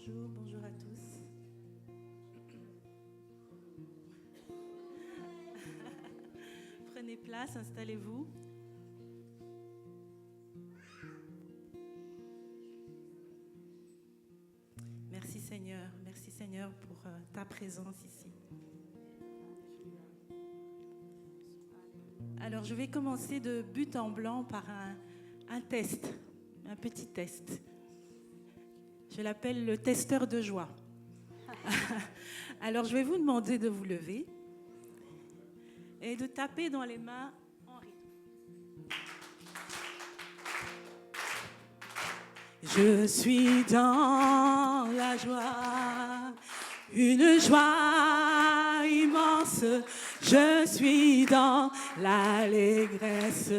Bonjour, bonjour à tous. Prenez place, installez-vous. Merci Seigneur pour ta présence ici. Alors je vais commencer de but en blanc par un test, un petit test. Je l'appelle le testeur de joie. Alors je vais vous demander de vous lever et de taper dans les mains en rythme. Je suis dans la joie, une joie immense. Je suis dans l'allégresse,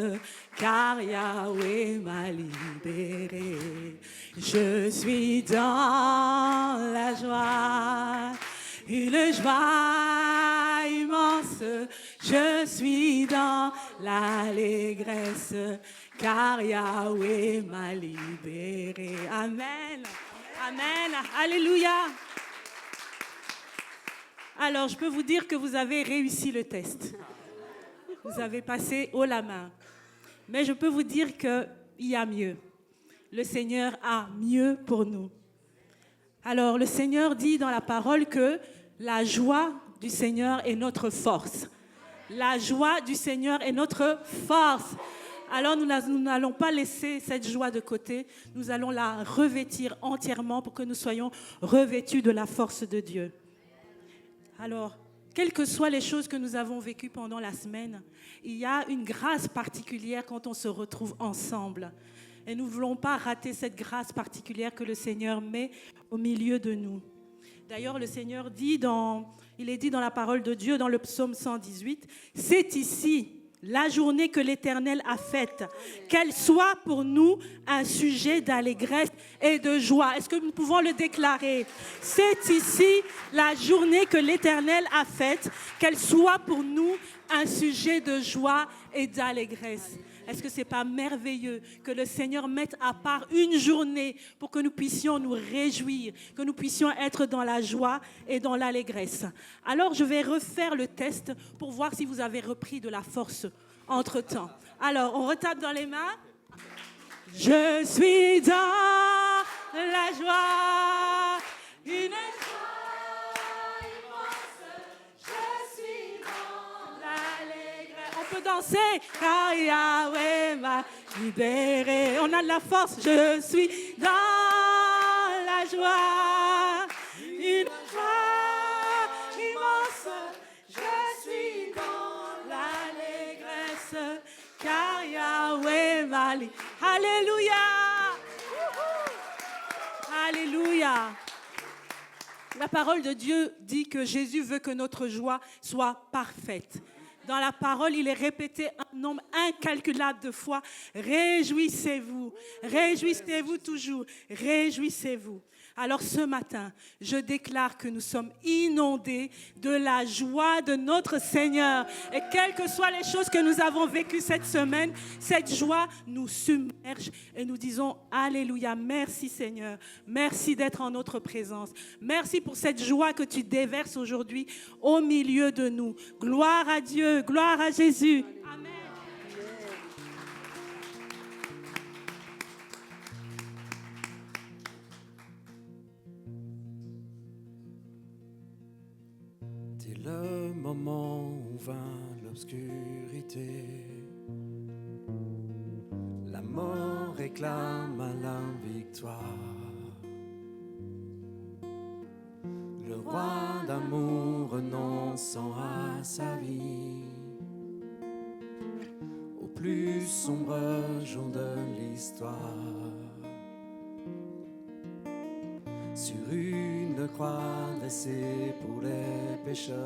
car Yahweh m'a libéré. Je suis dans la joie, une joie immense. Je suis dans l'allégresse, car Yahweh m'a libéré. Amen. Amen. Alléluia. Alors, je peux vous dire que vous avez réussi le test. Vous avez passé haut la main. Mais je peux vous dire qu'il y a mieux. Le Seigneur a mieux pour nous. Alors, le Seigneur dit dans la parole que la joie du Seigneur est notre force. La joie du Seigneur est notre force. Alors, nous n'allons pas laisser cette joie de côté. Nous allons la revêtir entièrement pour que nous soyons revêtus de la force de Dieu. Alors, quelles que soient les choses que nous avons vécues pendant la semaine, il y a une grâce particulière quand on se retrouve ensemble. Et nous ne voulons pas rater cette grâce particulière que le Seigneur met au milieu de nous. D'ailleurs, le Seigneur il est dit dans la parole de Dieu, dans le psaume 118, « C'est ici la journée que l'Éternel a faite, qu'elle soit pour nous un sujet d'allégresse et de joie. » Est-ce que nous pouvons le déclarer? C'est ici la journée que l'Éternel a faite, qu'elle soit pour nous un sujet de joie et d'allégresse. Est-ce que ce n'est pas merveilleux que le Seigneur mette à part une journée pour que nous puissions nous réjouir, que nous puissions être dans la joie et dans l'allégresse? Alors, je vais refaire le test pour voir si vous avez repris de la force entre-temps. Alors, on retape dans les mains. Je suis dans la joie, une danser, car Yahweh m'a libéré. On a de la force, je suis dans la joie, une joie immense. Je suis dans l'allégresse, car Yahweh m'a libéré. Alléluia. Alléluia. La parole de Dieu dit que Jésus veut que notre joie soit parfaite. Dans la parole, il est répété un nombre incalculable de fois. Réjouissez-vous, réjouissez-vous toujours, réjouissez-vous. Alors ce matin, je déclare que nous sommes inondés de la joie de notre Seigneur. Et quelles que soient les choses que nous avons vécues cette semaine, cette joie nous submerge et nous disons Alléluia, merci Seigneur, merci d'être en notre présence. Merci pour cette joie que tu déverses aujourd'hui au milieu de nous. Gloire à Dieu, gloire à Jésus. Amen. Dès le moment où vint l'obscurité, la mort réclama la victoire. Le roi d'amour renonçant à sa vie, au plus sombre jour de l'histoire, sur une croix dressée pour les pécheurs,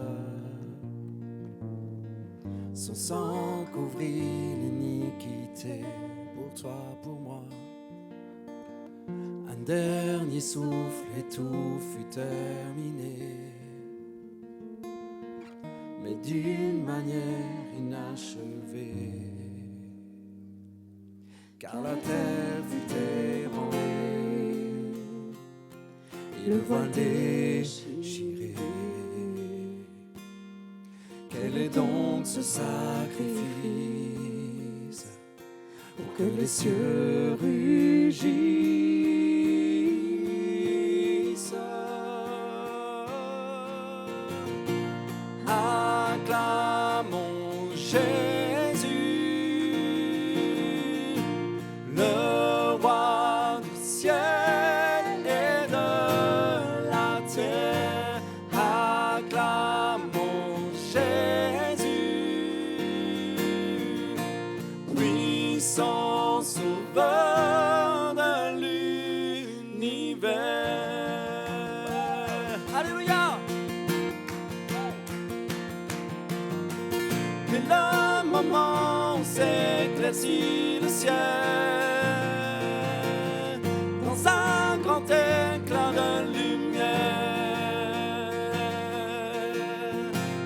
son sang couvrit l'iniquité pour toi, pour moi. Un dernier souffle et tout fut terminé, mais d'une manière inachevée, car la terre fut ébranlée le voile déchiré. Quel est donc ce sacrifice pour que les cieux rugissent? Acclamons Jésus, le roi du ciel et de la terre. Acclamons Jésus, puissant sauveur de l'univers. Alléluia! Et le moment où s'éclaircit le ciel dans un grand éclat de lumière,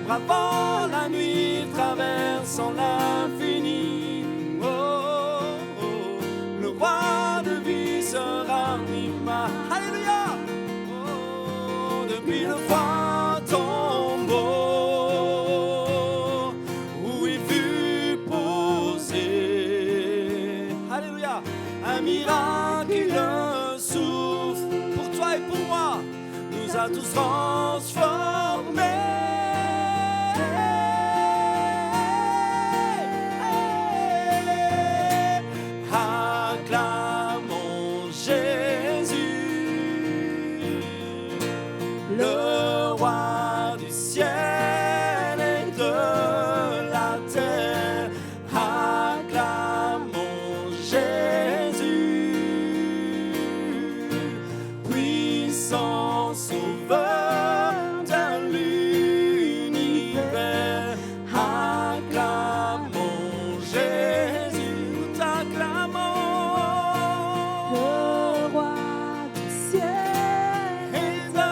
bravant la nuit, traversant l'infini, oh, oh, le roi de vie se ranima. Alléluia! Oh, depuis le froid tombeau où il fut posé, alléluia, un miraculeux souffle pour toi et pour moi nous a tous transformés. Acclamons Jésus, le roi du ciel et de la terre. Acclamons Jésus, puissant sauveur de l'univers. Acclamons Jésus, nous t'acclamons. Le roi du ciel Et de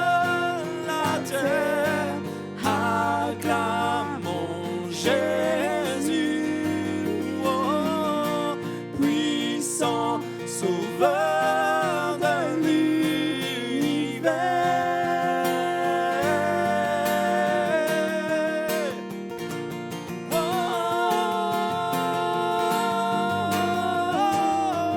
la terre, acclamons Jésus, oh, puissant sauveur de l'univers. Oh,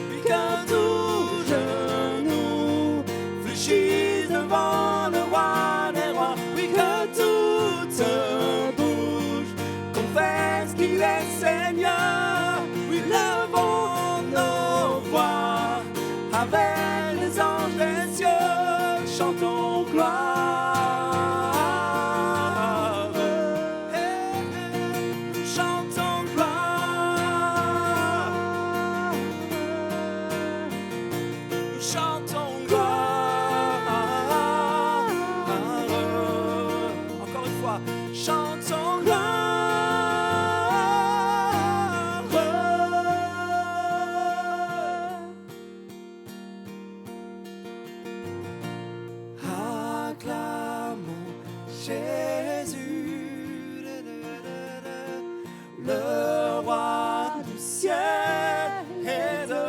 puis que tout genou fléchisse devant le roi des rois, oui, que toute bouche confesse qu'il est Seigneur, oui, levons nos voix avec les anges des cieux, chantons gloire. Nous chantons gloire. Nous chantons gloire. Encore une fois, chantons gloire. Acclamons Jésus, le roi du ciel et de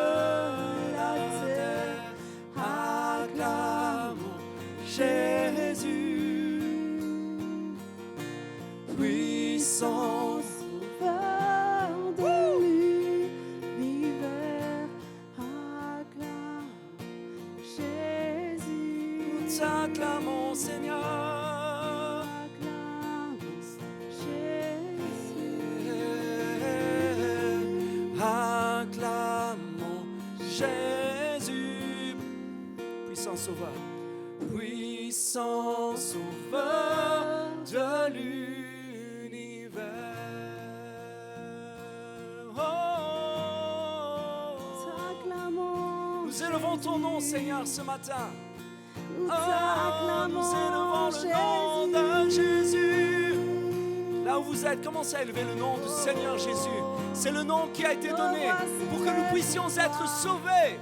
la terre. Acclamons Jésus, puissant sauveur de l'univers. Acclame Jésus. nous t'acclamons, Seigneur. Acclame Jésus. Acclamons Jésus, puissant sauveur, puissant sauveur de l'univers. Oh, T'acclamons. nous élevons ton nom, Seigneur, ce matin. Nous Oh, nous élevons t'acclamons, le nom de Jésus. Jésus. Là où vous êtes, commencez à élever le nom du Seigneur Jésus. C'est le nom qui a été donné pour que nous puissions être sauvés.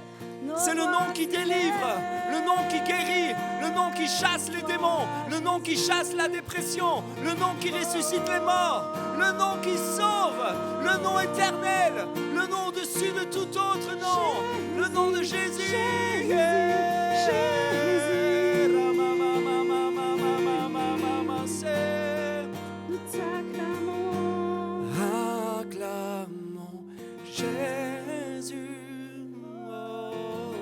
C'est le nom qui délivre, le nom qui guérit, le nom qui chasse les démons, le nom qui chasse la dépression, le nom qui ressuscite les morts, le nom qui sauve, le nom éternel, le nom au-dessus de tout autre nom, le nom de Jésus. Nous t'acclamons. Acclamons Jésus. Oh,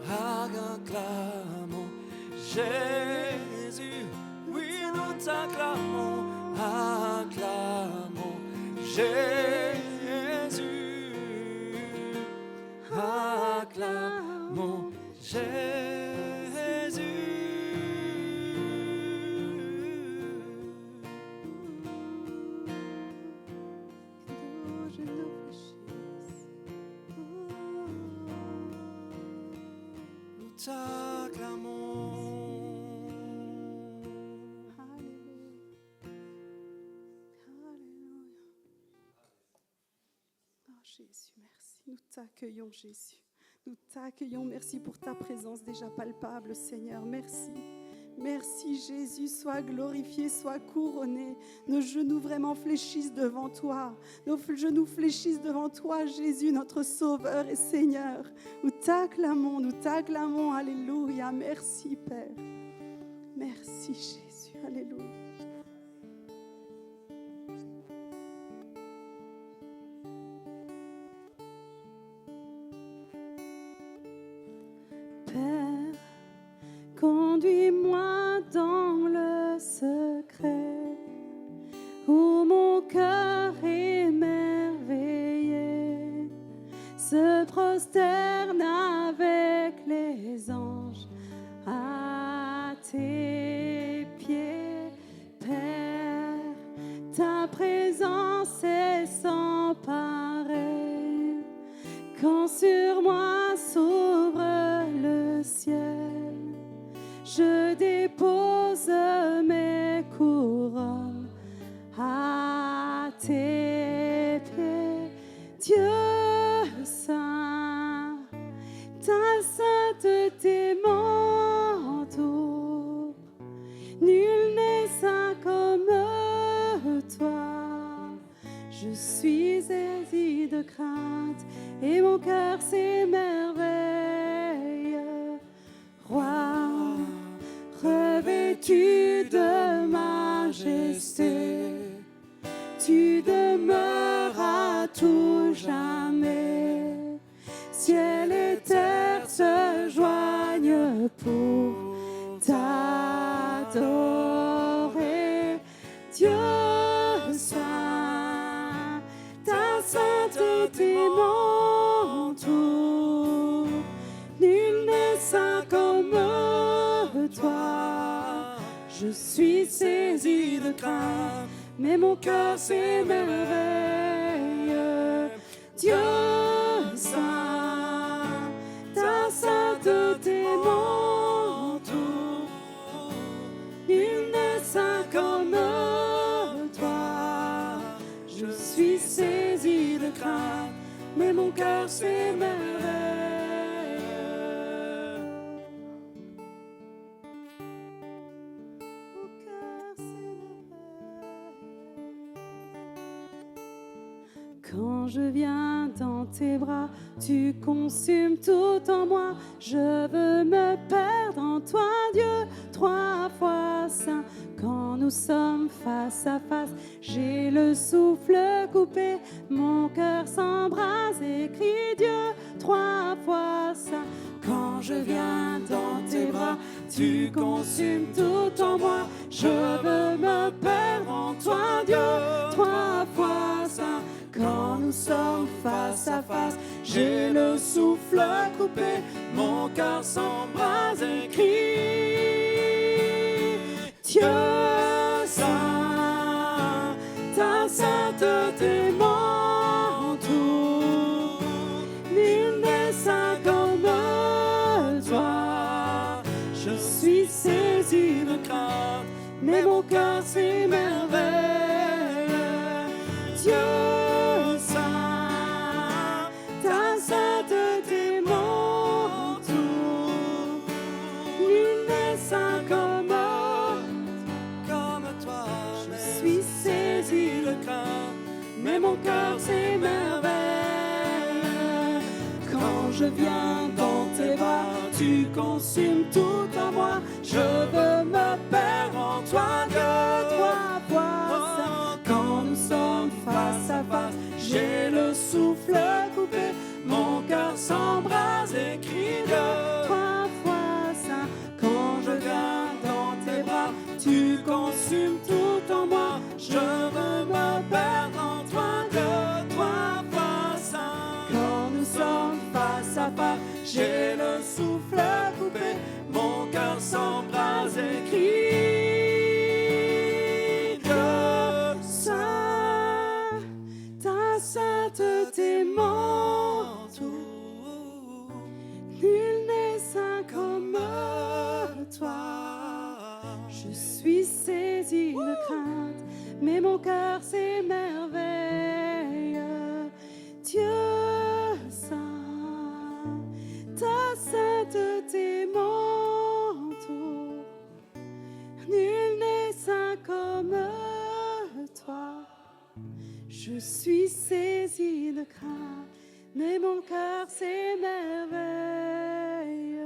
acclamons Jésus. Oui, nous t'acclamons. Acclamons Jésus. Acclamons Jésus. Nos genoux fléchissent. Nous t'acclamons. Alléluia. Alléluia. Oh Jésus, merci. Nous t'accueillons, Jésus. Nous t'accueillons. Merci pour ta présence déjà palpable, Seigneur. Merci. Merci, Jésus. Sois glorifié, sois couronné. Nos genoux vraiment fléchissent devant toi. Nos genoux fléchissent devant toi, Jésus, notre Sauveur et Seigneur. Nous t'acclamons, nous t'acclamons. Alléluia. Merci, Père. Merci, Jésus. Alléluia. Père, conduis-moi dans le secret où mon cœur émerveillé se prosterne avec les anges à tes pieds. Père, ta présence est sans pareil quand sur moi s'ouvre le ciel. Je dépose mes couronnes à tes pieds. Dieu saint, ta sainteté m'entoure. Nul n'est saint comme toi. Je suis saisi de crainte et mon cœur s'émerveille. Roi, revêtu de majesté, tu demeures à tout jamais. Ciel et terre se joignent pour t'adorer. Dieu saint, ta sainteté m'entoure. Nul n'est saint comme toi. Je suis saisi de crainte, mais mon cœur s'émerveille. Dieu saint, ta sainteté m'entoure. Nul n'est saint comme toi. Je suis saisi de crainte, mais mon cœur s'émerveille. Quand je viens dans tes bras, tu consumes tout en moi. Je veux me perdre en toi, Dieu, 3 fois saint. Quand nous sommes face à face, j'ai le souffle coupé. Mon cœur s'embrase et crie Dieu, 3 fois saint. Quand je viens dans tes bras, tu consumes tout en moi. Je veux me perdre en toi, Dieu, 3 fois saint. Quand nous sommes face à face, j'ai le souffle coupé, mon cœur s'embrase et crie Dieu saint, ta sainteté m'entoure. Nul n'est saint comme toi. Je suis saisi de crainte, mais mon cœur s'émerveille. Dieu mon cœur s'émerveille. Quand je viens dans tes bras, tu consumes tout en moi. Je veux me perdre en toi, Dieu, trois fois saint. Quand nous sommes face à face, j'ai le souffle coupé, mon cœur s'embrase et crie Dieu, trois fois saint. Quand je viens dans tes bras, tu consumes tout en moi. Je veux me perdre en toi, Dieu, trois fois saint. Quand nous sommes face à face, j'ai le souffle coupé, mon cœur s'embrase et crie Dieu saint. Ta sainteté m'entoure, nul n'est saint comme toi. Je suis saisie de crainte, mais mon cœur s'émerveille. Dieu saint, ta sainteté m'entoure, nul n'est saint comme toi. Je suis saisie de crainte, mais mon cœur s'émerveille.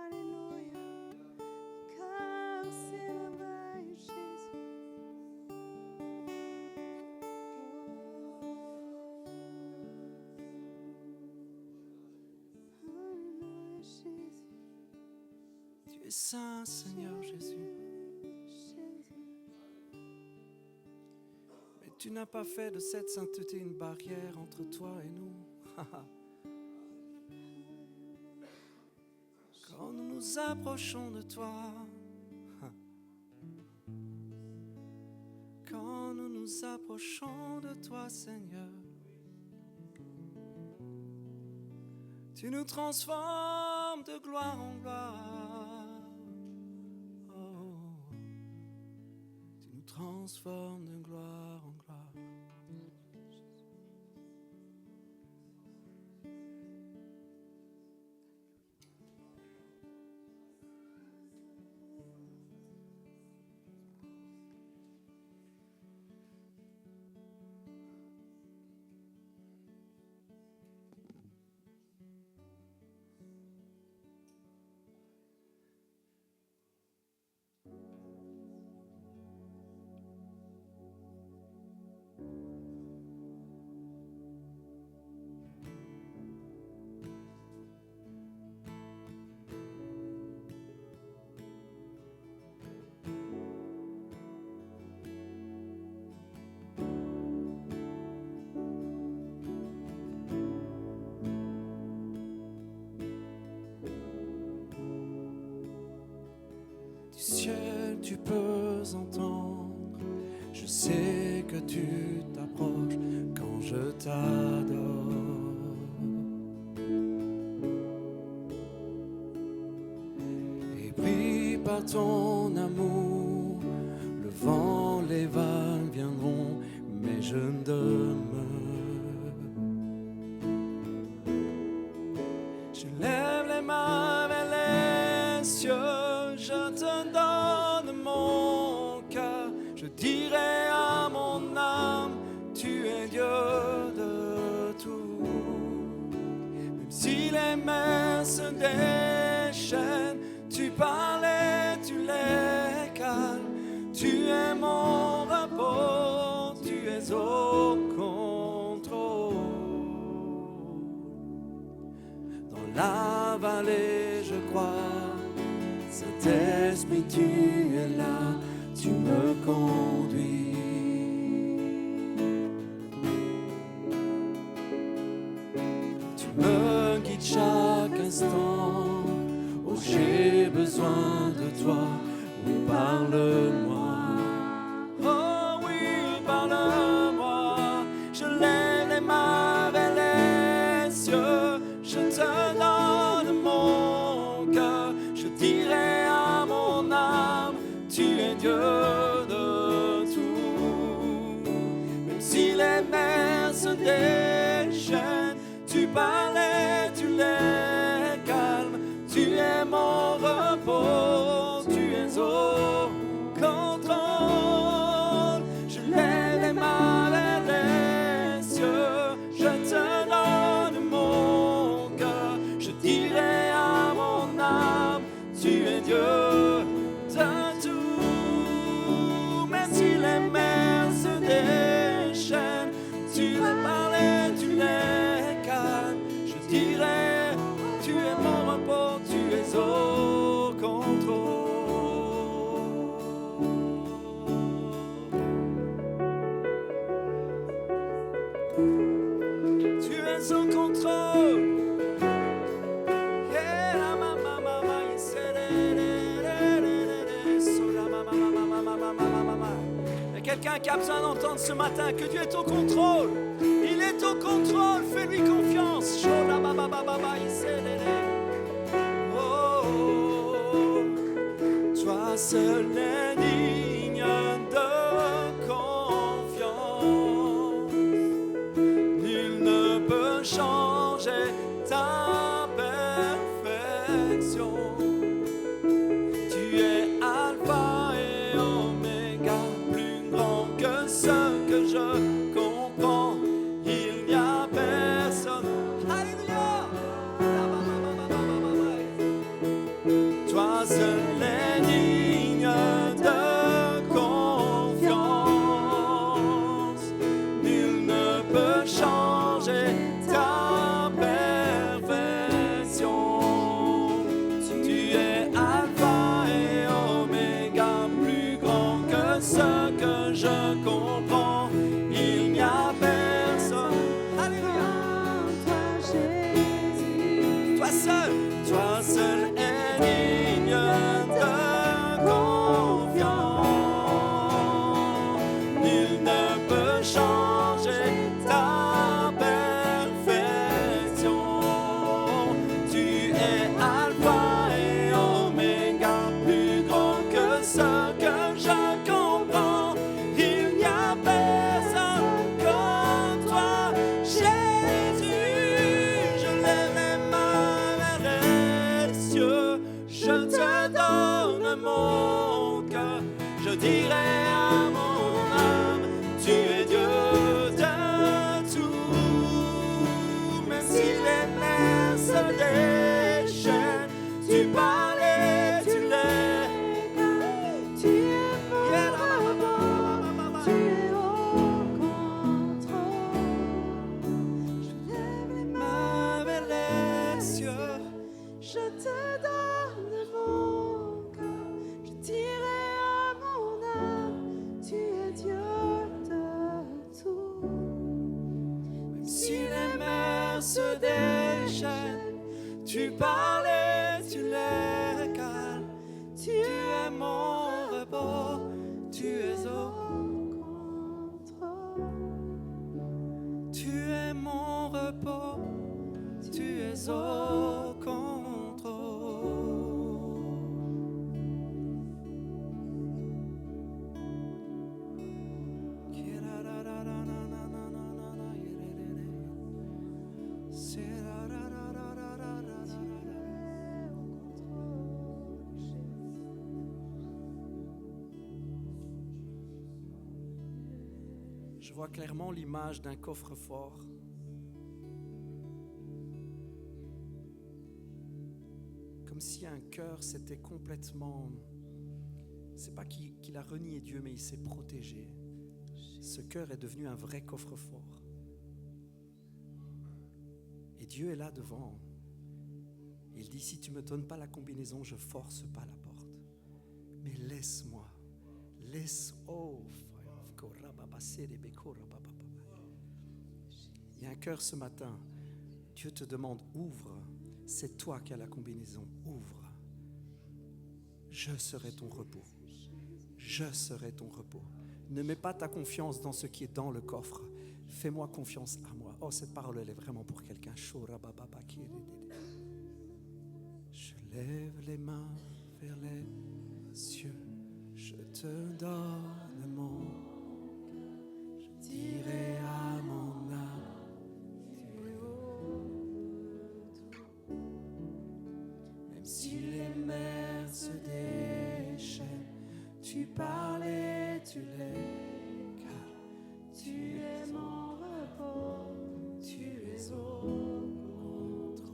Alléluia, cœur s'émerveille, Jésus. Alléluia, Jésus. Tu es saint, Seigneur Jésus. Mais tu n'as pas fait de cette sainteté une barrière entre toi et nous. Quand nous nous approchons de toi, quand nous nous approchons de toi, Seigneur, tu nous transformes de gloire en gloire. Oh, tu nous transformes de gloire en gloire. Du ciel tu peux entendre, je sais que tu t'approches quand je t'adore. Et pris par ton amour, le vent, les vagues viendront, mais je demeure. Je lève les mains vers les cieux, je te donne mon cœur, je dirai à mon âme, tu es Dieu de tout. Même si les mers se déchaînent, tu parles et tu les calmes, tu es mon repos, tu es au contrôle. Dans la vallée, je crois, Saint-Esprit, tu es là, tu me conduis. Tu me guides chaque instant. Oh, j'ai besoin de toi. Oui, parle-moi. Oh oui, parle-moi. Je lève les mains vers les cieux. Je te donne mon cœur. Je dirai à mon âme, tu es Dieu de tout. Même si les mers se déchaînent, tu parles et tu les calmes. Tu es mon repos, tu es au contrôle. Je lève les mains vers les cieux, je te donne mon Il y a quelqu'un qui a besoin d'entendre ce matin que Dieu est au contrôle. Il est au contrôle. Fais-lui confiance. Oh, toi seul est digne de confiance. Nul ne peut changer ta perfection. Tu es Alpha et Oméga, plus grand que ce que je comprends. Il n'y a personne. Alléluia. Toi seul est digne de confiance. Nul ne peut changer ta perfection. Tu es Alpha et Oméga, plus grand que ce que je comprends. Il n'y a personne. Alléluia. Toi seul est digne de confiance. Nul ne peut changer ta perfection. Tu es Alpha et Oméga, plus grand que ce que je comprends. Il n'y a personne comme toi, Jésus. Je lève les mains vers les cieux. Je te donne mon cœur. Je dirai à mon âme, tu es Dieu de tout. Même si les mers se déchaînent, tu parles et tu l'es. Tu es mon amour, tu es au contrôle. Je lève les mains Mains vers les cieux. Je te donne mon cœur, je dirai à mon âme, tu es Dieu de tout. Même si les mers se déchaînent, tu parles et tu les calmes. Tu es mon repos, tu es au Contrôle. Tu es mon repos, tu es au contrôle. Je vois clairement l'image d'un coffre-fort. Comme si un cœur s'était complètement... C'est pas qu'il a renié Dieu, mais il s'est protégé. Ce cœur est devenu un vrai coffre-fort. Et Dieu est là devant. Il dit, si tu ne me donnes pas la combinaison, je ne force pas la porte. Mais laisse-moi. Il y a un cœur ce matin. Dieu te demande, ouvre. C'est toi qui as la combinaison. Ouvre. Je serai ton repos. Je serai ton repos. Ne mets pas ta confiance dans ce qui est dans le coffre. Fais-moi confiance à moi. Oh, cette parole, elle est vraiment pour quelqu'un. Je lève les mains vers les cieux. Je te donne mon cœur. Je dirai à mon âme, même si les mers se déchaînent, tu parles et tu les calmes. Tu es mon repos, tu es au contrôle.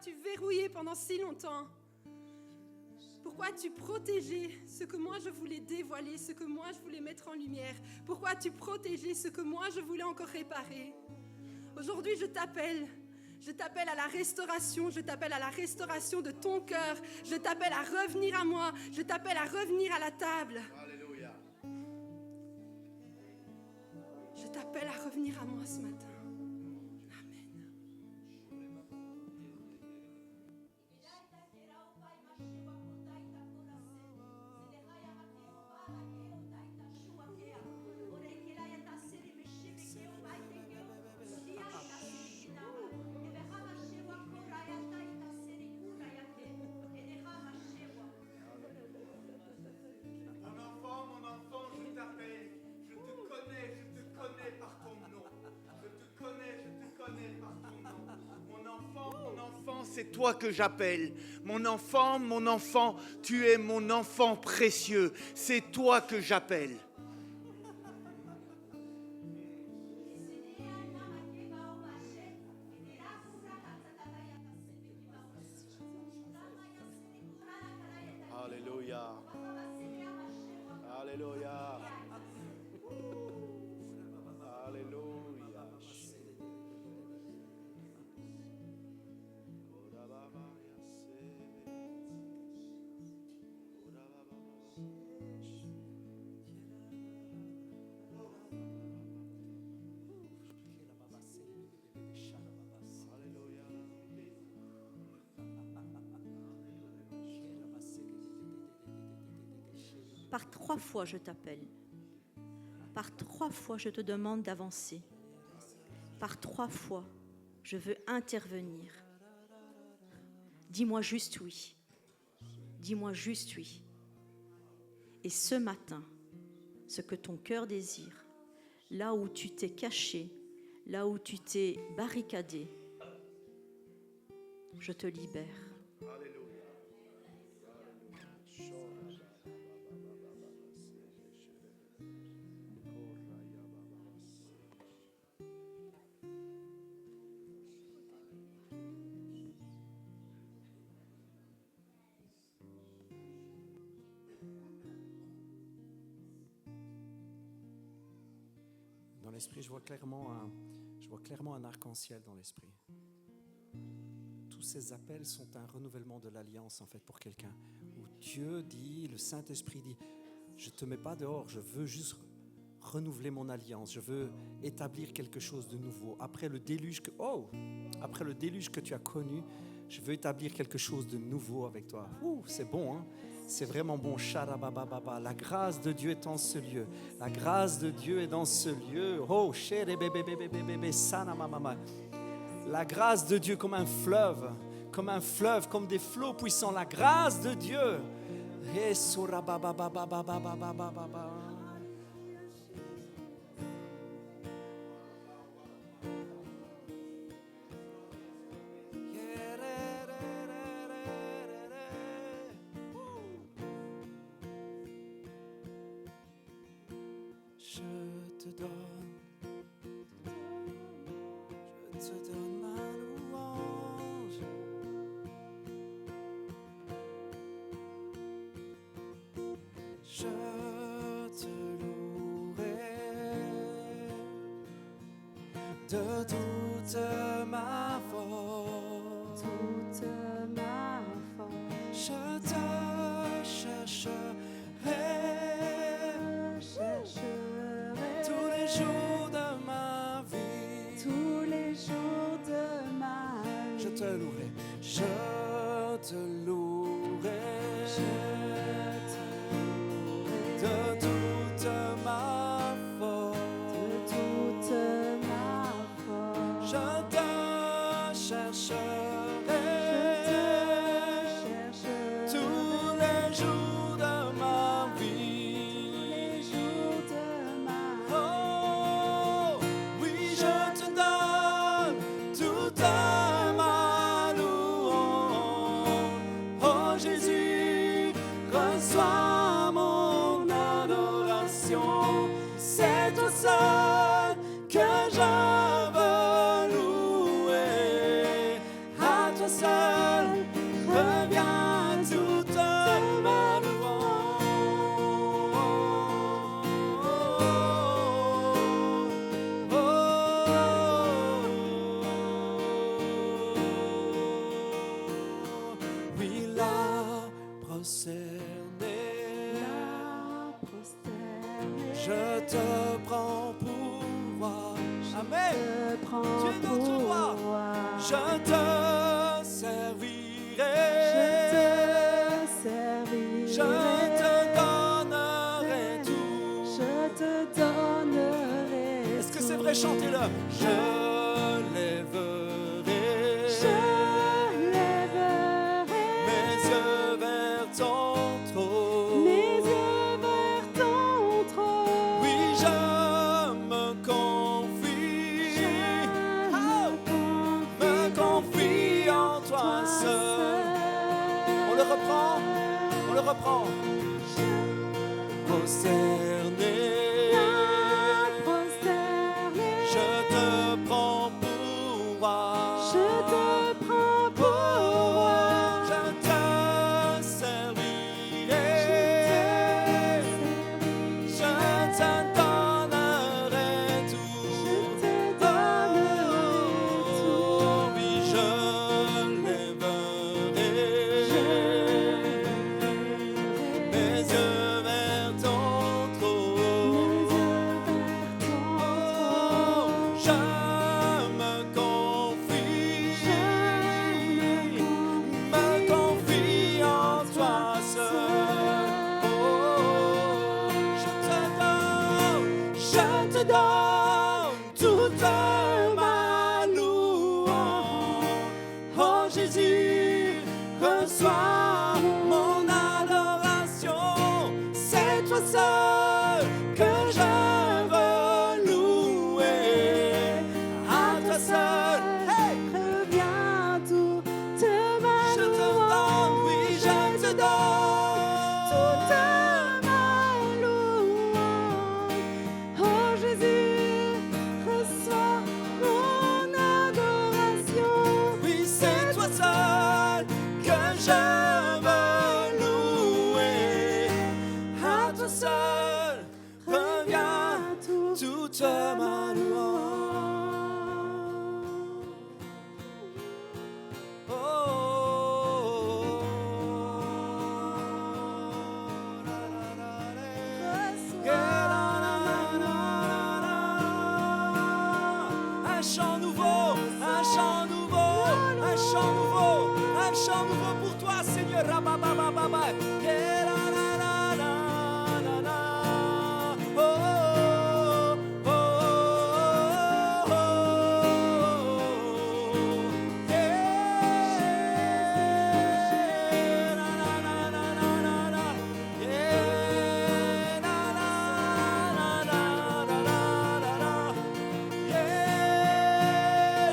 as-tu verrouillé pendant si longtemps? Pourquoi as-tu protégé ce que moi je voulais dévoiler, ce que moi je voulais mettre en lumière? Pourquoi as-tu protégé ce que moi je voulais encore réparer? Aujourd'hui, je t'appelle à la restauration, je t'appelle à la restauration de ton cœur, je t'appelle à revenir à moi, je t'appelle à revenir à la table. Alléluia. Je t'appelle à revenir à moi ce matin. Mon enfant, je t'appelle. Je te connais par ton nom. Je te connais par ton nom. Mon enfant, c'est toi que j'appelle. Mon enfant, tu es mon enfant précieux. C'est toi que j'appelle. Alléluia. Alléluia. Alléluia. Par 3 fois, je t'appelle. Par 3 fois, je te demande d'avancer. Par 3 fois, je veux intervenir. Dis-moi juste oui. Dis-moi juste oui. Et ce matin, ce que ton cœur désire, là où tu t'es caché, là où tu t'es barricadé, je te libère. Dans l'esprit, je vois clairement un arc-en-ciel dans l'esprit. Tous ces appels sont un renouvellement de l'alliance en fait pour quelqu'un. Où Dieu dit, le Saint-Esprit dit, je ne te mets pas dehors, je veux juste renouveler mon alliance, je veux établir quelque chose de nouveau. Après le déluge que tu as connu, je veux établir quelque chose de nouveau avec toi. C'est bon, hein? C'est vraiment bon. Sharabababa. La grâce de Dieu est en ce lieu. La grâce de Dieu est dans ce lieu. Oh, la grâce de Dieu comme un fleuve, comme des flots puissants. La grâce de Dieu. Je te donne ma louange. Je te louerai de toute ma force. Je te chercherai. Tous les jours de ma vie. Je te louerai. Je te louerai. De toute ma force. Je te chercherai. Tous les jours de ma vie. Oh, oui, je te donne toute ma louange. Oh Jésus, reçois mon adoration. C'est toi seul que je veux louer. Je te prends pour roi. Amen. te prends Tu es notre pour roi. roi. Je te servirai. Je te donnerai tout. Je te donnerai. Est-ce que c'est vrai? Chantez-le. Je lèverai Je lèverai mes yeux vers ton trône. mes yeux vers ton trône. Oui, je me confie. Me confie en toi seul. On le reprend. On le reprend. Prosterné. Je te prends pour roi. Je te prends pour roi. Je te servirai. Je te donnerai tout. Je te donnerai tout. Oui, je lèverai mes yeux vers ton trône. Je me confie en toi seul. Oh, je te donne toute ma louange. Oh Jésus, reçois mon adoration. C'est toi seul que je veux louer. À toi seul, hey! Reviens toute ma Je te donne, oui, je te donne toute ma louange. Oh Jésus, reçois mon adoration. Oui, c'est toi seul que je veux louer. À toi seul, reviens toute ma louange. Un chant nouveau, un chant nouveau, un chant nouveau, un chant nouveau pour toi, Seigneur. Rabababababa. Oh, oh, oh, oh.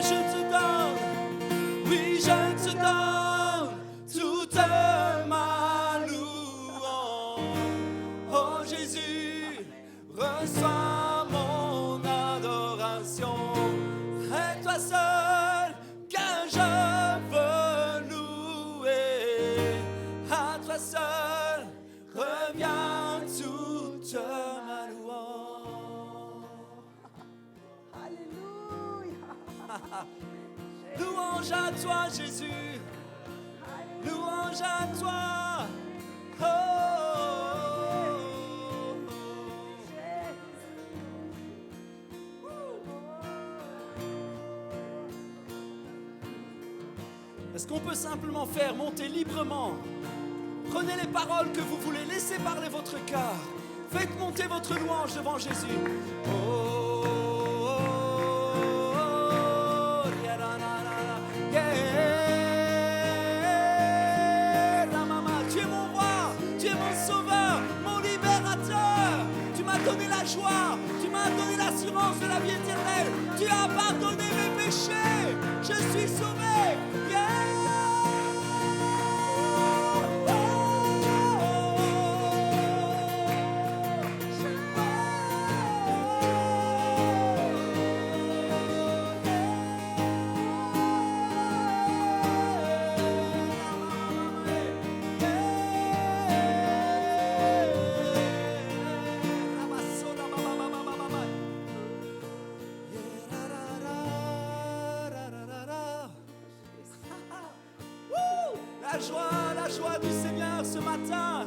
Je te donne, oui, je te donne toute ma louange. Oh Jésus, reçois mon adoration. C'est toi seul que je veux louer. À toi seul revient toute ma louange. Louange à toi, Jésus. Louange à toi. Oh, oh, oh. Est-ce qu'on peut simplement faire monter librement? Prenez les paroles que vous voulez, laissez parler votre cœur. Faites monter votre louange devant Jésus. Oh, oh, oh, yeah, la, la, la, la, yeah. La maman, tu es mon roi, tu es mon sauveur, mon libérateur. Tu m'as donné la joie, tu m'as donné l'assurance de la vie éternelle. Tu as pardonné mes péchés, je suis sauvé. Yeah. La joie du Seigneur ce matin.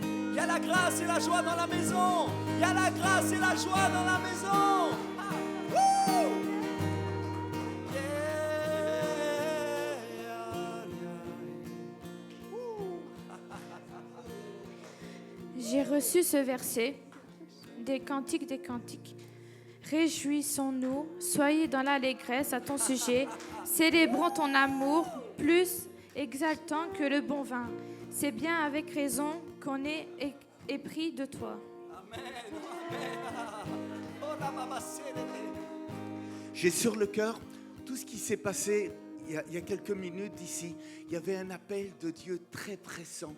Il y a la grâce et la joie dans la maison. Il y a la grâce et la joie dans la maison. Wouh! J'ai reçu ce verset des Cantiques des Cantiques. Réjouissons-nous, soyez dans l'allégresse à ton sujet, célébrons ton amour plus exaltant que le bon vin. C'est bien avec raison qu'on est épris de toi. J'ai sur le cœur tout ce qui s'est passé il y a quelques minutes ici. Il y avait un appel de Dieu très pressant.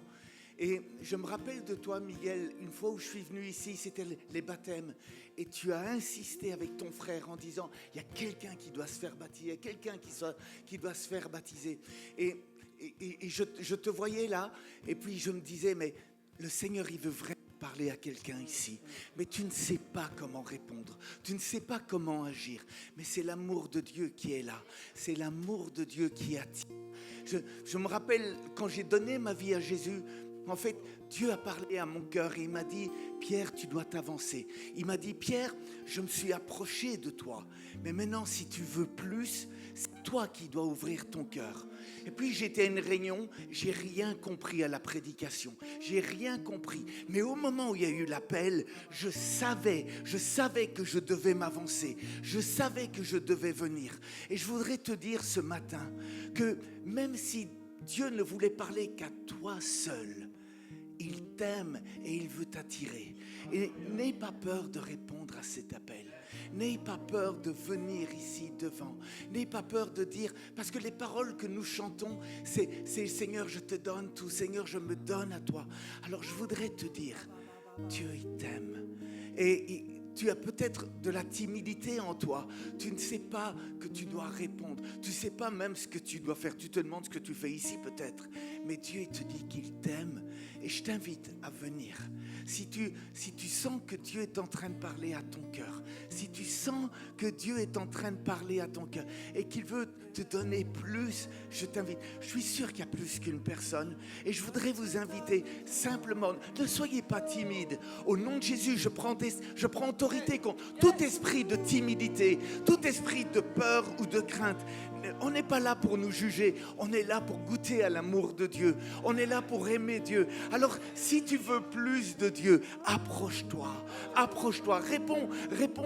Et je me rappelle de toi, Miguel, une fois où je suis venu ici, c'était les baptêmes. Et tu as insisté avec ton frère en disant, il y a quelqu'un qui doit se faire baptiser, il y a quelqu'un qui doit se faire baptiser. Et je te voyais là, et puis je me disais, mais le Seigneur, il veut vraiment parler à quelqu'un ici. Mais tu ne sais pas comment répondre, tu ne sais pas comment agir. Mais c'est l'amour de Dieu qui est là, c'est l'amour de Dieu qui attire. Je me rappelle, quand j'ai donné ma vie à Jésus, en fait, Dieu a parlé à mon cœur et il m'a dit, Pierre, tu dois t'avancer. Il m'a dit, Pierre, je me suis approché de toi. Mais maintenant, si tu veux plus, c'est toi qui dois ouvrir ton cœur. Et puis, j'étais à une réunion, j'ai rien compris à la prédication. J'ai rien compris. Mais au moment où il y a eu l'appel, je savais que je devais m'avancer. Je savais que je devais venir. Et je voudrais te dire ce matin que même si Dieu ne voulait parler qu'à toi seul, il t'aime et il veut t'attirer. Et n'aie pas peur de répondre à cet appel. N'aie pas peur de venir ici devant. N'aie pas peur de dire, parce que les paroles que nous chantons, c'est Seigneur, je te donne tout. Seigneur, je me donne à toi. Alors je voudrais te dire, Dieu, il t'aime. Et tu as peut-être de la timidité en toi. Tu ne sais pas que tu dois répondre. Tu ne sais pas même ce que tu dois faire. Tu te demandes ce que tu fais ici peut-être. Mais Dieu, il te dit qu'il t'aime. Et je t'invite à venir. Si tu sens que Dieu est en train de parler à ton cœur, si tu sens que Dieu est en train de parler à ton cœur et qu'il veut te donner plus, je t'invite. Je suis sûr qu'il y a plus qu'une personne et je voudrais vous inviter simplement, ne soyez pas timide. Au nom de Jésus, je prends autorité contre tout esprit de timidité, tout esprit de peur ou de crainte. On n'est pas là pour nous juger, on est là pour goûter à l'amour de Dieu, on est là pour aimer Dieu. Alors si tu veux plus de Dieu, approche-toi, réponds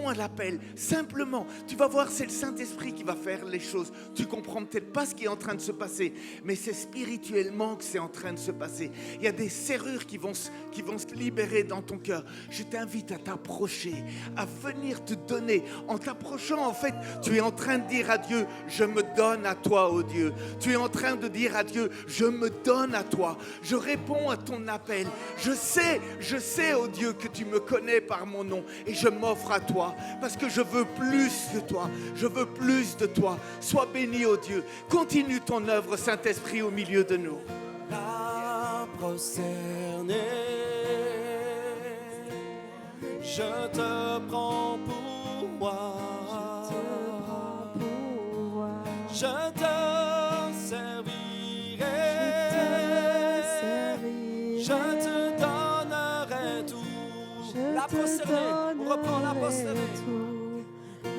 à l'appel. Simplement, tu vas voir, c'est le Saint-Esprit qui va faire les choses. Tu comprends peut-être pas ce qui est en train de se passer, mais c'est spirituellement que c'est en train de se passer. Il y a des serrures qui vont se libérer dans ton cœur. Je t'invite à t'approcher, à venir te donner. En t'approchant, en fait, tu es en train de dire à Dieu, je me donne à toi, oh Dieu. Tu es en train de dire à Dieu, je me donne à toi. Je réponds à ton appel. Je sais, oh Dieu, que tu me connais par mon nom et je m'offre à toi parce que je veux plus de toi. Je veux plus de toi. Sois béni, oh Dieu. Continue ton œuvre, Saint-Esprit, au milieu de nous. La prosternée, je te prends pour moi. Je te servirai, je te donnerai tout. La prosternée, on reprend la prosternée.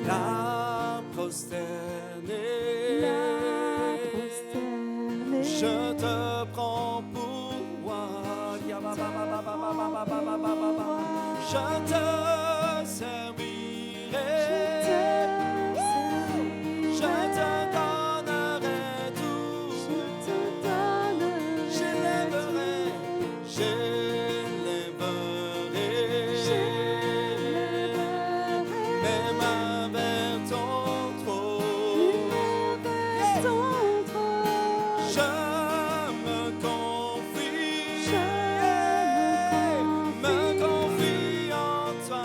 La prosternée, je te prends pour moi. Je te servirai, je te donnerai tout. J'élèverai mes mains vers ton trône. Je me confie en toi,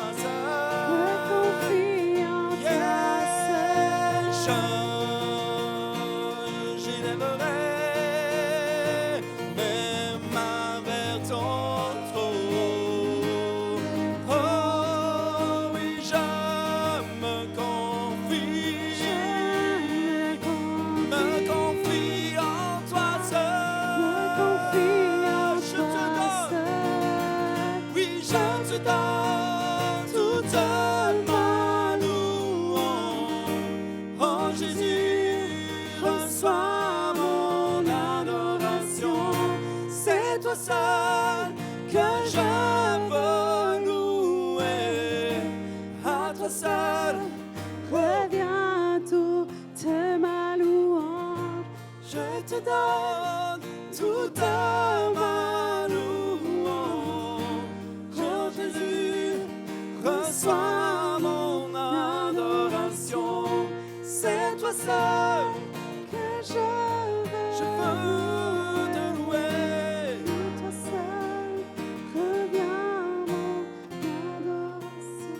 seul que je veux louer, à toi seul. Reviens toute ma louange. Je te donne toute ma louange. Oh Jésus, reçois mon adoration. C'est toi seul Que je veux te louer. toi seul, reviens mon adoration.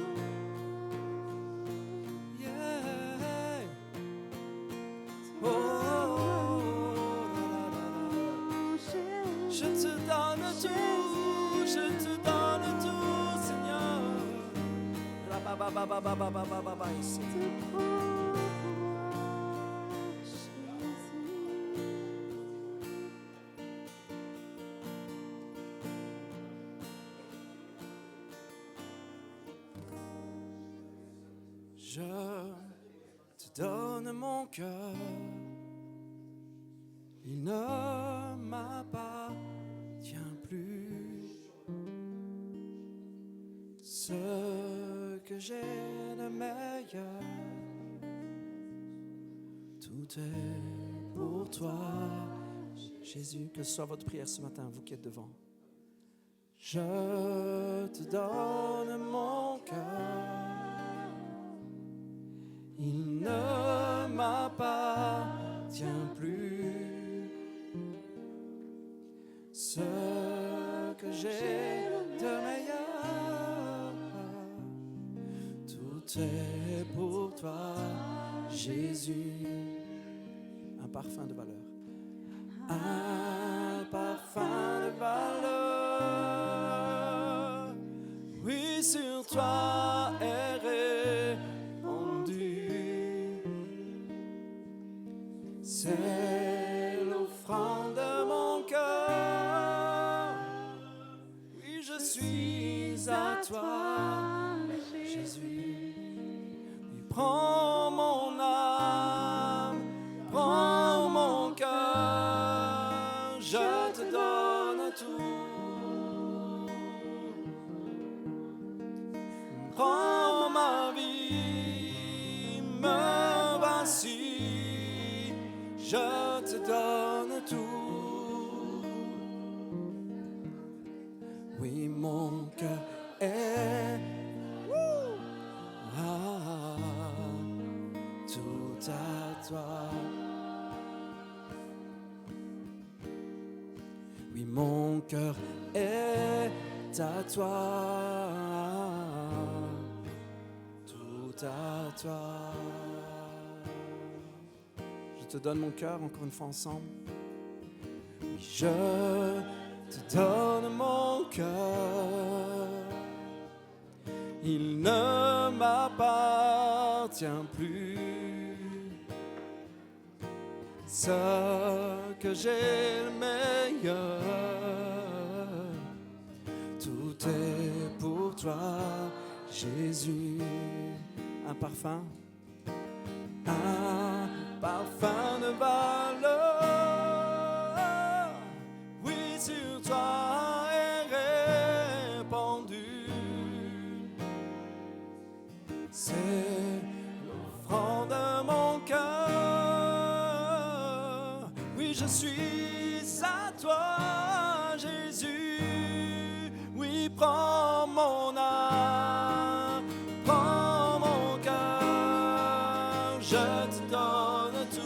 Yeah. Oh, la, la, la, la. Je te donne tout, je te donne tout, Seigneur. La ba ba ba ba ba ba ba ba ba ba ici. Je te donne mon cœur, il ne m'appartient plus. Ce que j'ai de meilleur, tout est pour toi. Jésus, que ce soit votre prière ce matin, vous qui êtes devant. Je te donne mon cœur. Il ne m'appartient plus. Ce que j'ai de meilleur, tout est pour toi, Jésus. Un parfum de valeur. Un parfum de valeur. Oui, sur toi est répandu. C'est l'offrande de mon cœur. Oui, je suis à toi, Jésus. Oui, prends mon âme, prends mon cœur. Je te donne tout. Prends ma vie, me voici. Je te donne tout. Oui, mon cœur est tout à toi. Oui, mon cœur est à toi. Tout à toi. Je te donne mon cœur, encore une fois ensemble. Oui, je te donne mon cœur. Il ne m'appartient plus. Ce que j'ai le meilleur, tout est pour toi, Jésus. Un parfum. Un parfum de valeur, oui, sur toi est répandu. C'est l'offrande de mon cœur. Oui, je suis à toi, Jésus. Oui, prends mon âme, prends mon cœur. Je te donne tout.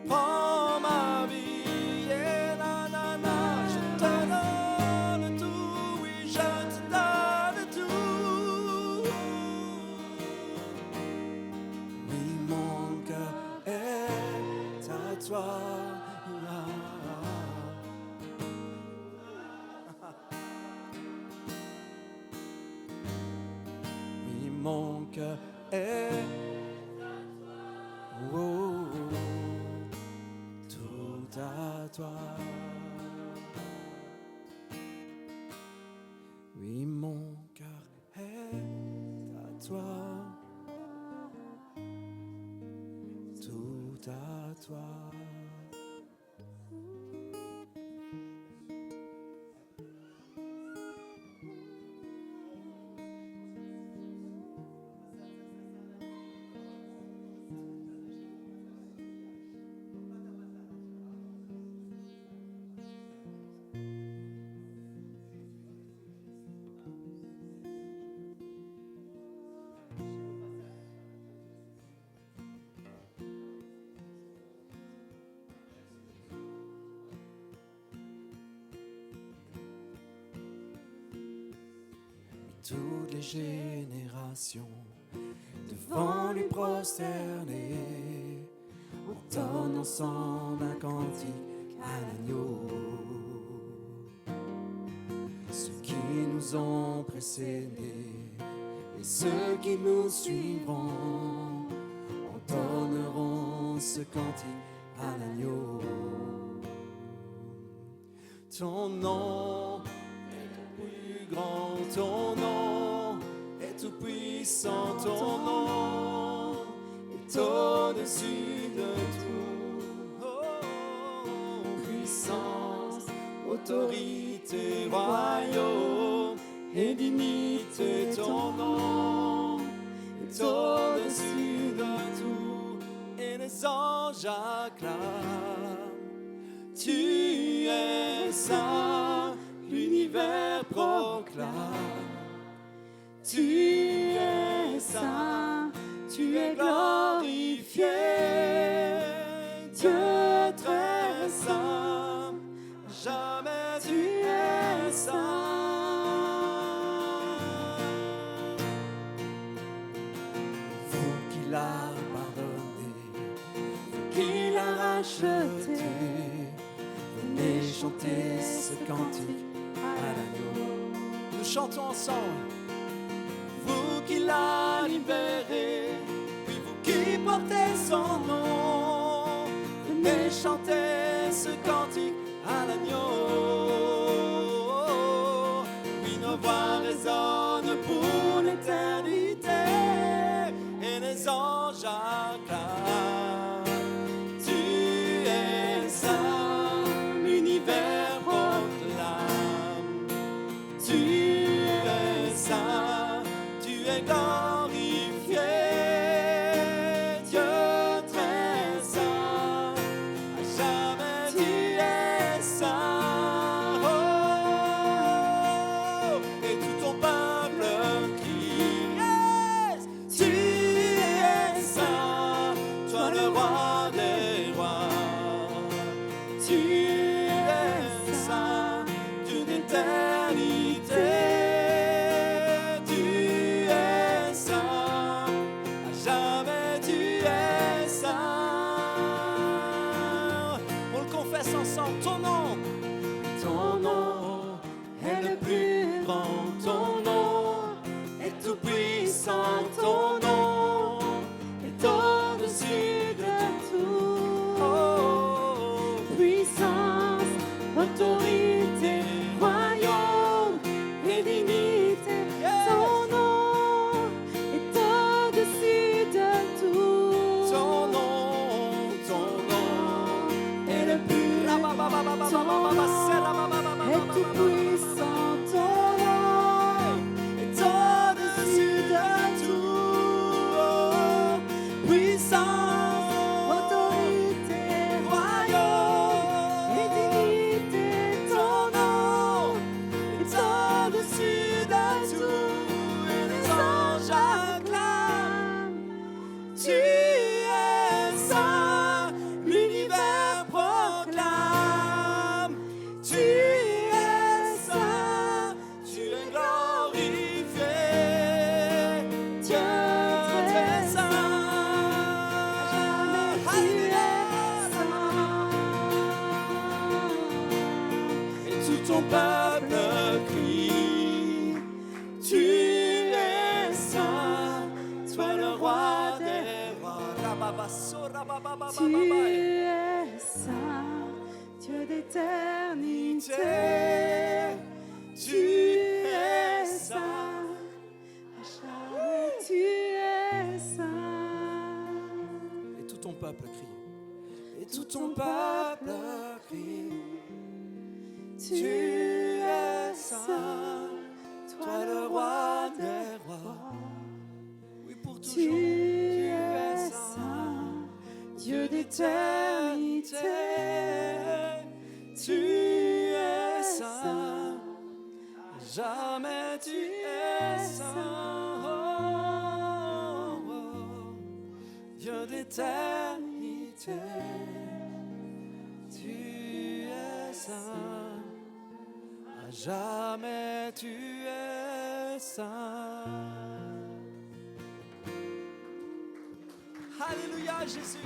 Prends ma vie, et na na na. Je te donne tout, oui, je te donne tout. Oui, mon cœur est à toi. Oui, mon cœur est oh, tout à toi. Oui, mon cœur est à toi. Tout à toi. toutes les générations devant lui prosterner, entonnent ensemble un cantique à l'agneau. Ceux qui nous ont précédés et ceux qui nous suivront entonneront ce cantique à l'agneau. Ton nom est le plus grand, ton nom est tout puissant, ton nom est au-dessus de tout. Oh, puissance, autorité, royaume et dignité, ton nom est au-dessus de tout. Et les anges acclament. Tu es saint, l'univers proclame. Tu es saint, tu es glorifié. Dieu très saint, jamais tu es saint. Vous qui l'a pardonné, vous qui l'a racheté, venez chanter ce cantique à l'agneau. Nous chantons ensemble. Vous qui l'a libéré, puis vous qui portez son nom, venez chanter ce cantique à l'agneau. Puis nos voix résonnent pour l'éternité et les anges acclament. Tu es saint, l'univers proclame. Tu es saint, tu es glorifié. Dieu très saint, à jamais tu es saint. Oh, et tout ton peuple crie, yes, tu es saint, toi le roi des rois. Tu es saint, Dieu d'éternité. Tu es saint, à jamais tu es saint. On le confesse ensemble, ton nom est le plus grand, ton nom est tout puissant, ton nom est au-dessus de tout. Oh, puissance, autorité, royaume et dignité, ton nom est au-dessus de tout. Ton nom est le plus grand, ton nom est tout puissant, ton nom est au-dessus de tout. Oh, puissance, autorité, royaume et dignité, ton nom est au-dessus de tout. Et les anges acclament. Tu es saint, l'univers proclame. Tu es saint, tu es glorifié. Dieu très saint, jamais tu es saint. Et tout ton peuple crie, tu es saint, toi le roi des rois. Tu es saint, Dieu d'éternité. Tu es saint, À jamais tu es saint. et tout ton peuple crie. Et tout ton peuple crie. Tu es saint, toi le roi des rois. Oui, pour toujours. Tu es saint, Dieu d'éternité. Tu es saint, jamais tu es saint. Oh, oh, Dieu d'éternité. Tu es saint, à jamais tu es saint. Alléluia, Jésus.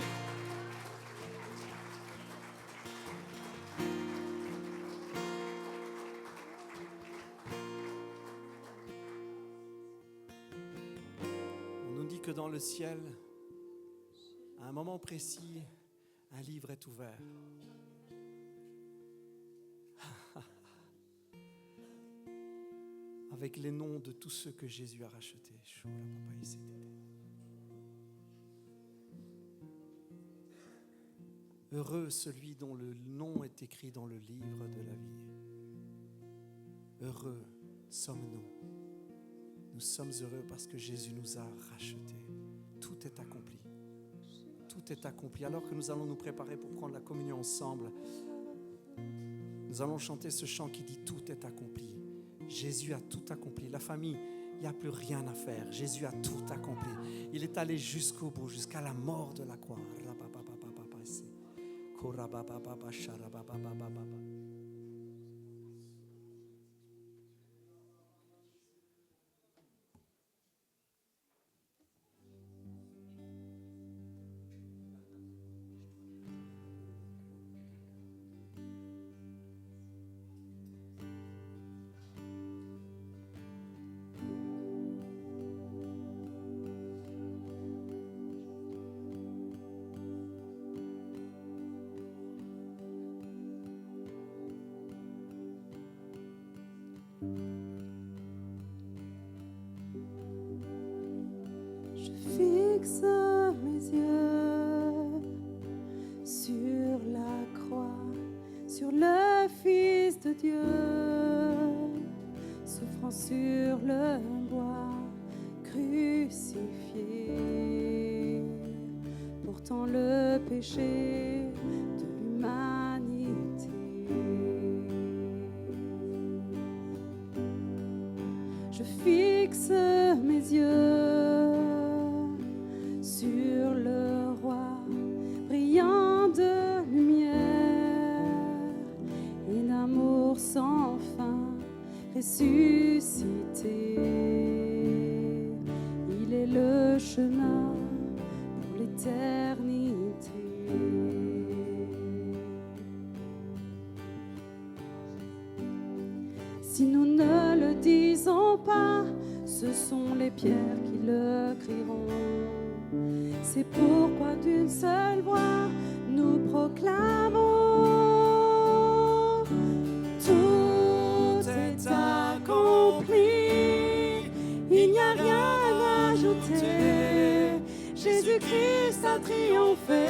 On nous dit que dans le ciel, à un moment précis, un livre est ouvert. Avec les noms de tous ceux que Jésus a rachetés. Heureux celui dont le nom est écrit dans le livre de la vie. Heureux sommes-nous. Nous sommes heureux parce que Jésus nous a rachetés. Tout est accompli. Tout est accompli. Alors que nous allons nous préparer pour prendre la communion ensemble, nous allons chanter ce chant qui dit « Tout est accompli ». Jésus a tout accompli. La famille, il n'y a plus rien à faire. Jésus a tout accompli. Il est allé jusqu'au bout, jusqu'à la mort de la croix. Fixe mes yeux sur la croix, sur le Fils de Dieu, souffrant sur le bois, crucifié, portant le péché de l'humanité. Je fixe mes yeux sur le roi, brillant de lumière et d'amour sans fin, ressuscité. Il est le chemin pour l'éternité. Si nous ne le disons pas, ce sont les pierres qui le crieront. C'est pourquoi d'une seule voix nous proclamons: tout est accompli, il n'y a rien à ajouter. Jésus-Christ a triomphé,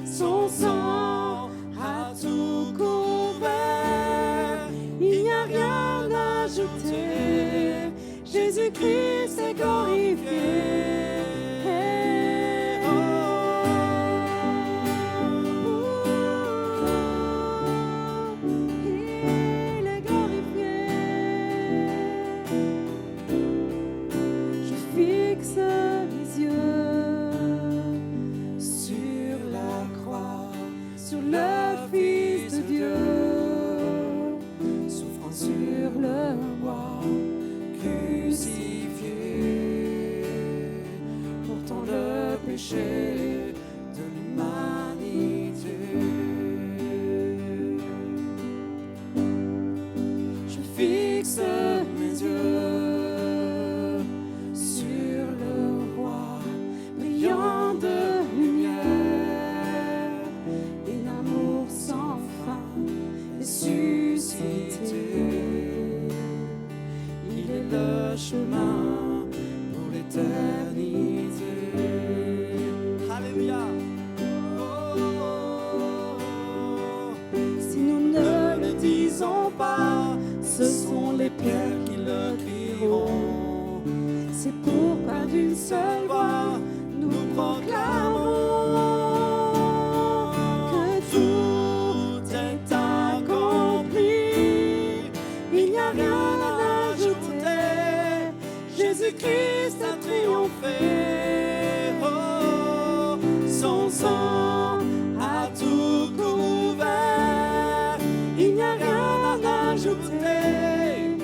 son sang a tout couvert, il n'y a rien à ajouter. Jésus-Christ est glorifié. Il est glorifié. Je fixe mes yeux sur la croix, sur le Fils de Dieu, souffrant sur le bois, crucifié, portant le péché de l'humanité. Je fixe mes yeux sur le roi, brillant de lumière et d'amour sans fin, ressuscité. Il est le chemin pour l'éternité. Alléluia. Si nous ne le disons pas, ce sont les pierres qui le crieront. C'est pourquoi d'une seule voix nous proclamons que tout est accompli. Il n'y a rien à ajouter. Jésus-Christ a triomphé. Oh, son sang a tout couvert. Il n'y a rien à ajouter.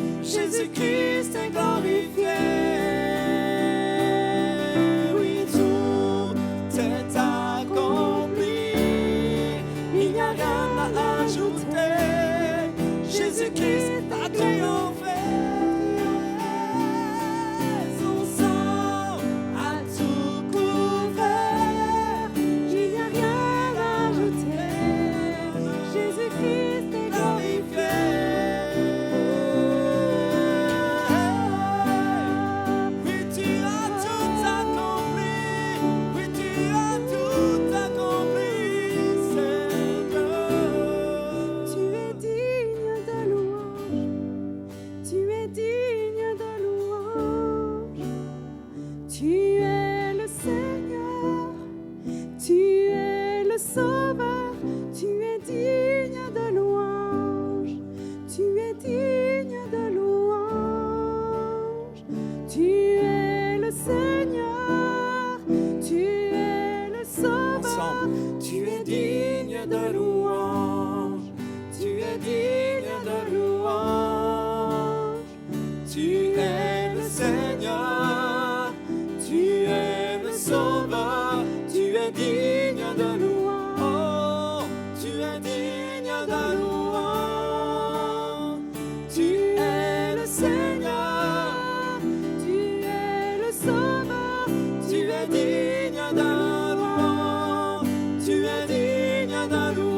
Tu es digne de louange, tu es digne de louange. Tu es le Seigneur, tu es le Sauveur, tu es digne de louange. Oh, tu es digne de louange. Tu es le Seigneur, Tu es le Sauveur, tu es digne de louange. Tu es digne de louange.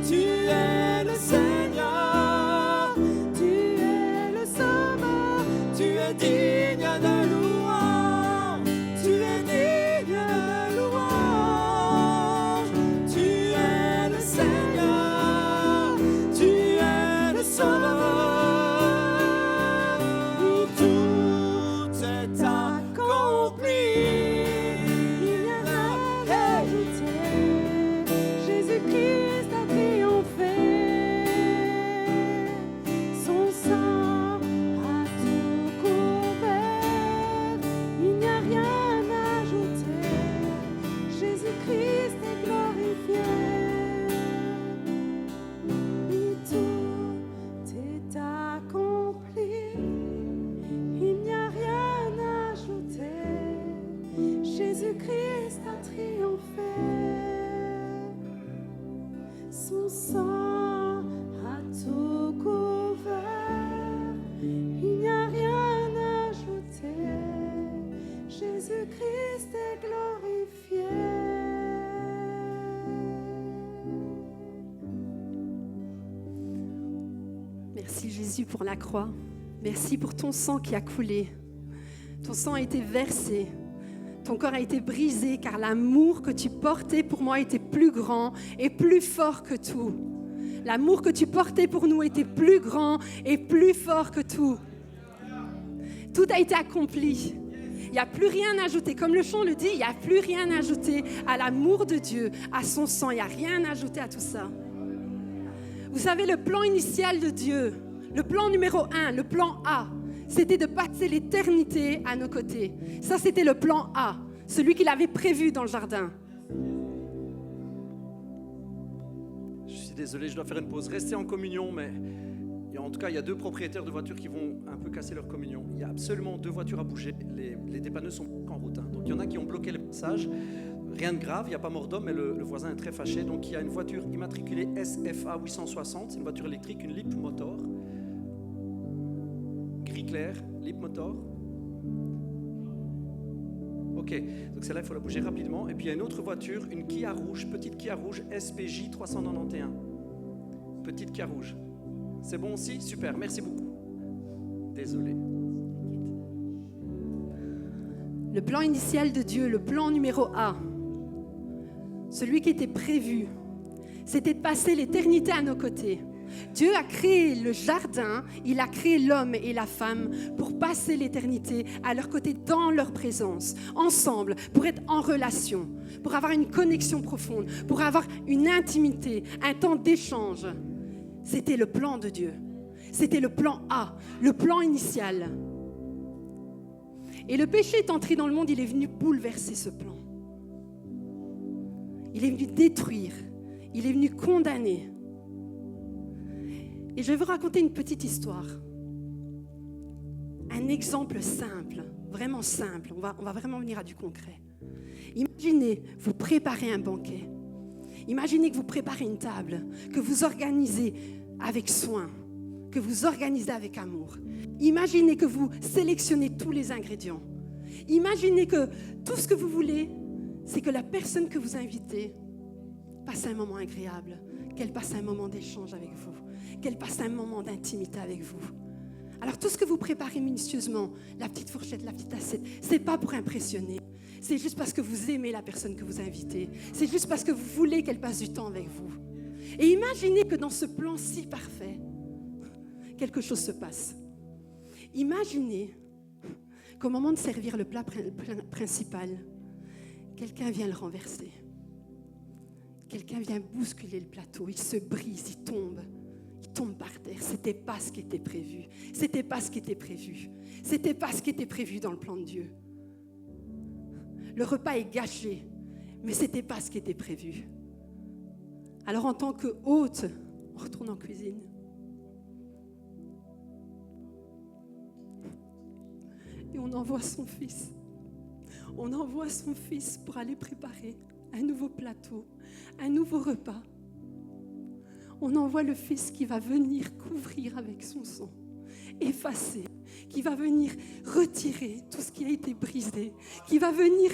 Tu es le Seigneur, tu es le Sauveur, tu es digne de louange. Tu es digne de louange. Tu es le Seigneur, tu es le Sauveur. Tout est accompli. il n'y a rien à ajouter. Jésus-Christ a triomphé. Son sang a tout couvert. Il n'y a rien à ajouter. Jésus-Christ est glorifié. Tout est accompli. Il n'y a rien à ajouter. Jésus-Christ a triomphé. Son sang a tout couvert. Il n'y a rien à ajouter. Jésus-Christ est glorifié. Merci Jésus pour la croix. Merci pour ton sang qui a coulé. Ton sang a été versé. Ton corps a été brisé car l'amour que tu portais pour moi était plus grand et plus fort que tout. L'amour que tu portais pour nous était plus grand et plus fort que tout. Tout a été accompli. Il n'y a plus rien à ajouter. Comme le chant le dit, il n'y a plus rien à ajouter à l'amour de Dieu, à son sang. Il n'y a rien à ajouter à tout ça. Vous savez, le plan initial de Dieu, le plan numéro 1, le plan A, c'était de passer l'éternité à nos côtés. Ça, c'était le plan A, celui qu'il avait prévu dans le jardin. Je suis désolé, je dois faire une pause. Restez en communion, mais en tout cas, il y a 2 propriétaires de voitures qui vont un peu casser leur communion. Il y a absolument 2 voitures à bouger. Les dépanneuses sont en route. Donc il y en a qui ont bloqué le passage. Rien de grave, il n'y a pas mort d'homme, mais le voisin est très fâché. Donc il y a une voiture immatriculée SFA 860, c'est une voiture électrique, une Leap Motor. Gris clair, Leap Motor. Ok, donc celle-là, il faut la bouger rapidement. Et puis il y a une autre voiture, une Kia rouge, petite Kia rouge, SPJ 391. Petite Kia rouge. C'est bon aussi? Super, merci beaucoup. Désolé. Le plan initial de Dieu, le plan numéro A, celui qui était prévu, c'était de passer l'éternité à nos côtés. Dieu a créé le jardin, il a créé l'homme et la femme pour passer l'éternité à leur côté, dans leur présence, ensemble, pour être en relation, pour avoir une connexion profonde, pour avoir une intimité, un temps d'échange. C'était le plan de Dieu. C'était le plan A, le plan initial. Et le péché est entré dans le monde, il est venu bouleverser ce plan. Il est venu détruire, il est venu condamner. Et je vais vous raconter une petite histoire. Un exemple simple, vraiment simple. On va vraiment venir à du concret. Imaginez, vous préparez un banquet. Imaginez que vous préparez une table, que vous organisez avec soin, que vous organisez avec amour. Imaginez que vous sélectionnez tous les ingrédients. Imaginez que tout ce que vous voulez, c'est que la personne que vous invitez passe un moment agréable, qu'elle passe un moment d'échange avec vous, qu'elle passe un moment d'intimité avec vous. Alors tout ce que vous préparez minutieusement, la petite fourchette, la petite assiette, c'est pas pour impressionner. C'est juste parce que vous aimez la personne que vous invitez. C'est juste parce que vous voulez qu'elle passe du temps avec vous. Et imaginez que dans ce plan si parfait, quelque chose se passe. Imaginez qu'au moment de servir le plat principal, quelqu'un vient le renverser. Quelqu'un vient bousculer le plateau, il se brise, il tombe par terre. C'était pas ce qui était prévu. C'était pas ce qui était prévu. C'était pas ce qui était prévu dans le plan de Dieu. Le repas est gâché. Mais ce n'était pas ce qui était prévu. Alors en tant que hôte, on retourne en cuisine. Et on envoie son fils. On envoie son fils pour aller préparer un nouveau plateau, un nouveau repas. On envoie le fils qui va venir couvrir avec son sang, effacer, qui va venir retirer tout ce qui a été brisé, qui va venir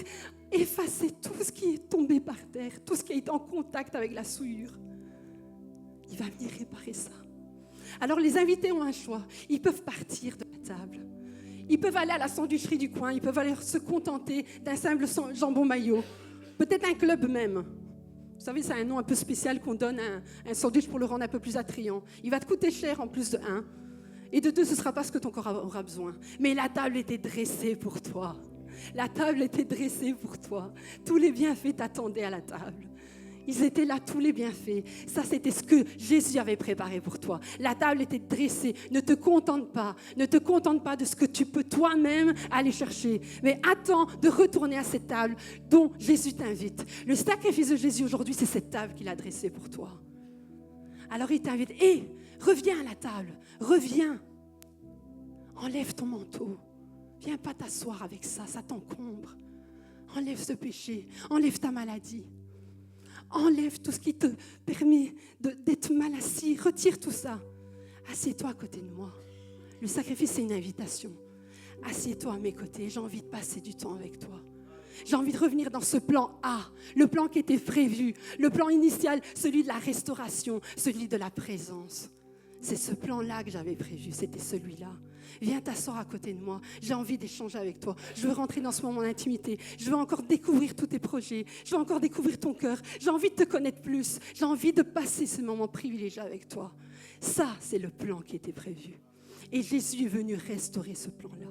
effacer tout ce qui est tombé par terre, tout ce qui a été en contact avec la souillure. Il va venir réparer ça. Alors les invités ont un choix. Ils peuvent partir de la table. Ils peuvent aller à la sandwicherie du coin. Ils peuvent aller se contenter d'un simple jambon mayo. Peut-être un club même. Vous savez, c'est un nom un peu spécial qu'on donne à un sandwich pour le rendre un peu plus attrayant. Il va te coûter cher en plus de 1. Et de 2, ce ne sera pas ce que ton corps aura besoin. Mais la table était dressée pour toi. La table était dressée pour toi. Tous les bienfaits t'attendaient à la table. Ils étaient là, tous les bienfaits. Ça, c'était ce que Jésus avait préparé pour toi. La table était dressée. Ne te contente pas. Ne te contente pas de ce que tu peux toi-même aller chercher. Mais attends de retourner à cette table dont Jésus t'invite. Le sacrifice de Jésus aujourd'hui, c'est cette table qu'il a dressée pour toi. Alors il t'invite. Hé, reviens à la table. Reviens. Enlève ton manteau. Viens pas t'asseoir avec ça. Ça t'encombre. Enlève ce péché. Enlève ta maladie. Enlève tout ce qui te permet d'être mal assis. Retire tout ça. Assieds-toi à côté de moi. Le sacrifice, c'est une invitation. Assieds-toi à mes côtés. J'ai envie de passer du temps avec toi. J'ai envie de revenir dans ce plan A, le plan qui était prévu, le plan initial, celui de la restauration, celui de la présence. C'est ce plan-là que j'avais prévu, c'était celui-là. Viens t'asseoir à côté de moi. J'ai envie d'échanger avec toi. Je veux rentrer dans ce moment d'intimité. Je veux encore découvrir tous tes projets. Je veux encore découvrir ton cœur. J'ai envie de te connaître plus. J'ai envie de passer ce moment privilégié avec toi. Ça, c'est le plan qui était prévu. Et Jésus est venu restaurer ce plan-là.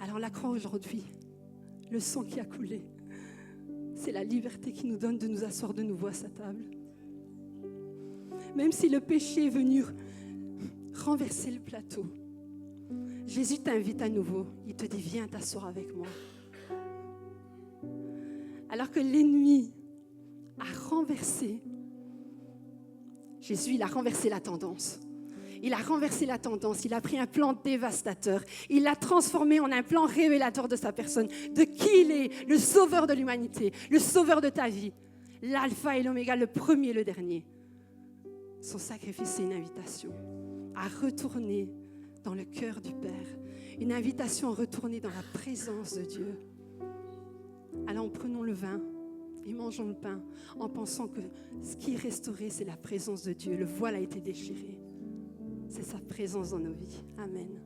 Alors la croix aujourd'hui, le sang qui a coulé, c'est la liberté qui nous donne de nous asseoir de nouveau à sa table. Même si le péché est venu renverser le plateau, Jésus t'invite à nouveau. Il te dit, viens t'asseoir avec moi. Alors que l'ennemi a renversé, Jésus, il a renversé la tendance. Il a renversé la tendance, il a pris un plan dévastateur, il l'a transformé en un plan révélateur de sa personne, de qui il est, le sauveur de l'humanité, le sauveur de ta vie, l'alpha et l'oméga, le premier et le dernier. Son sacrifice, c'est une invitation à retourner dans le cœur du Père, une invitation à retourner dans la présence de Dieu. Alors prenons le vin et mangeons le pain en pensant que ce qui est restauré, c'est la présence de Dieu. Le voile a été déchiré. C'est sa présence dans nos vies. Amen.